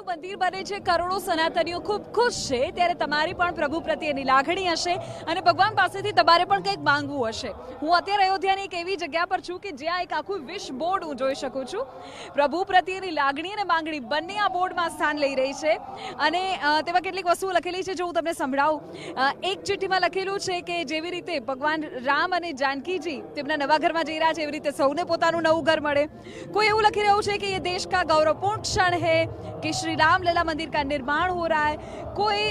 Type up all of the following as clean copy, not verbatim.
નવું મંદિર બને છે, કરોડો સનાતનીઓ ખૂબ ખુશ છે, ત્યારે તમારી પણ પ્રભુ પ્રત્યેની લાગણી હશે અને ભગવાન પાસેથી તમારે પણ કંઈક માંગવું હશે. હું અત્યારે અયોધ્યાની એક એવી જગ્યા પર છું કે જ્યાં એક આખું વિશ બોર્ડ હું જોઈ શકું છું. પ્રભુ પ્રત્યેની લાગણી અને માંગણી બંને આ બોર્ડમાં સ્થાન લઈ રહી છે અને તેમાં કેટલીક વસ્તુઓ લખેલી છે જો હું તમને સંભળાવું. એક ચિઠ્ઠીમાં લખેલું છે કે જેવી રીતે ભગવાન રામ અને जानकीजी તેમના નવા ઘરમાં જઈ રહ્યા છે એવી રીતે સૌને પોતાનું નવું ઘર મળે. કોઈ એવું લખી રહ્યું છે કે ये देश का गौरवपूर्ण क्षण है कि श्री राम लला मंदिर का निर्माण हो रहा है. કોઈ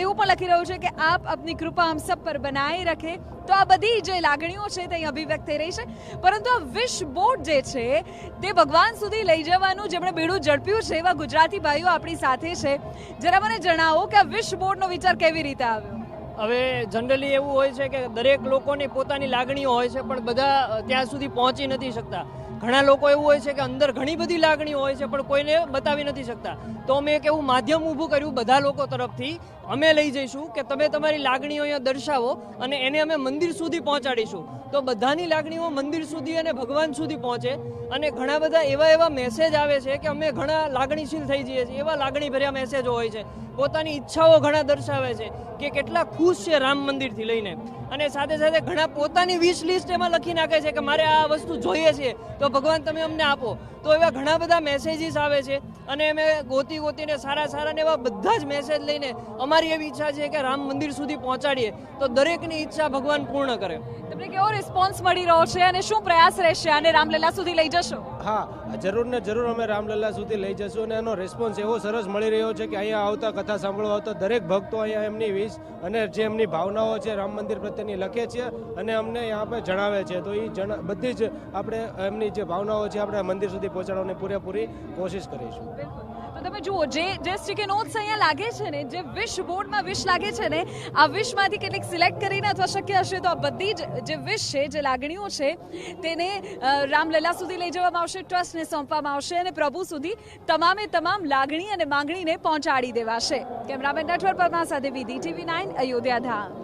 એવું પણ લખી રહ્યું છે કે આપ अपनी कृपा हम सब पर बनाए रखे. તો આ બધી જે લાગણીઓ છે તે અભિવ્યક્ત થઈ રહી છે, પરંતુ આ વિશ બોર્ડ જે છે તે ભગવાન સુધી લઈ જવાનું જેમણે બેડું ઝડપ્યું છે એવા ગુજરાતી ભાઈઓ આપણી સાથે છે. જરા મને જણાવો કે આ વિશ બોર્ડનો વિચાર કેવી રીતે આવ્યો? હવે જનરલી એવું હોય છે કે દરેક લોકોની પોતાની લાગણીઓ હોય છે પણ બધા ત્યાં સુધી પહોંચી નથી શકતા. ઘણા લોકો એવું હોય છે કે અંદર ઘણી બધી લાગણીઓ હોય છે પણ કોઈને બતાવી નથી શકતા. તો અમે એક એવું માધ્યમ ઊભું કર્યું બધા લોકો તરફથી. અમે લઈ જઈશું કે તમે તમારી લાગણીઓ અહીંયા દર્શાવો અને એને અમે મંદિર સુધી પહોંચાડીશું. તો બધાની લાગણીઓ મંદિર સુધી અને ભગવાન સુધી પહોંચે. અને ઘણા બધા એવા મેસેજ આવે છે કે અમે ઘણા લાગણીશીલ થઈ જઈએ છીએ. એવા લાગણી ભર્યા મેસેજો હોય છે. પોતાની ઈચ્છાઓ ઘણા દર્શાવે છે કે કેટલા ખુશ છે રામ મંદિરથી લઈને. અને સાથે સાથે ઘણા પોતાની વિશ લિસ્ટ એમાં લખી નાખે છે કે મારે આ વસ્તુ જોઈએ છે તો ભગવાન તમે અમને આપો. તો એવા ઘણા બધા મેસેજીસ આવે છે અને અમે ગોતીને સારા ને એવા બધા જ મેસેજ લઈને અમારી એવી ઈચ્છા છે કે રામ મંદિર સુધી પહોંચાડીએ તો દરેકની ઈચ્છા ભગવાન પૂર્ણ કરે. તમને કેવો રિસ્પોન્સ મળી રહ્યો છે અને શું પ્રયાસ રહેશે આને રામલલા સુધી લઈ જશો? હા, જરૂર ને જરૂર અમે રામલલા સુધી લઈ જશું અને એનો રિસ્પોન્સ એવો સરસ મળી રહ્યો છે કે અહીંયા આવતા કથા સાંભળવા આવતા દરેક ભક્તો અહીંયા એમની વિશ અને જે એમની ભાવનાઓ છે રામ મંદિર પ્રત્યેની લખે છે અને અમને અહીંયા પર જણાવે છે. તો એ બધી જ આપણે એમની જે ભાવનાઓ છે આપણે મંદિર સુધી પહોંચાડવાની પૂરેપૂરી કોશિશ કરીશું. તો તમે જુઓ જે સ્ટીકર નોટ્સ અહીંયા લાગે છે ને, જે વિશ બોર્ડમાં વિશ લાગે છે ને, આ વિશમાંથી કેટલીક સિલેક્ટ કરીને અથવા શક્ય હશે તો આ બધી જ જે વિશ છે, જે લાગણીઓ છે તેને રામલલા સુધી લઈ જવામાં આવશે, ટ્રસ્ટને સોંપવામાં આવશે અને પ્રભુ સુધી તમામ લાગણી અને માંગણીને પહોંચાડી દેવાશે. કેમેરામેન નટવર પરમાર સાથે વિધિ TV9 અયોધ્યા ધામ.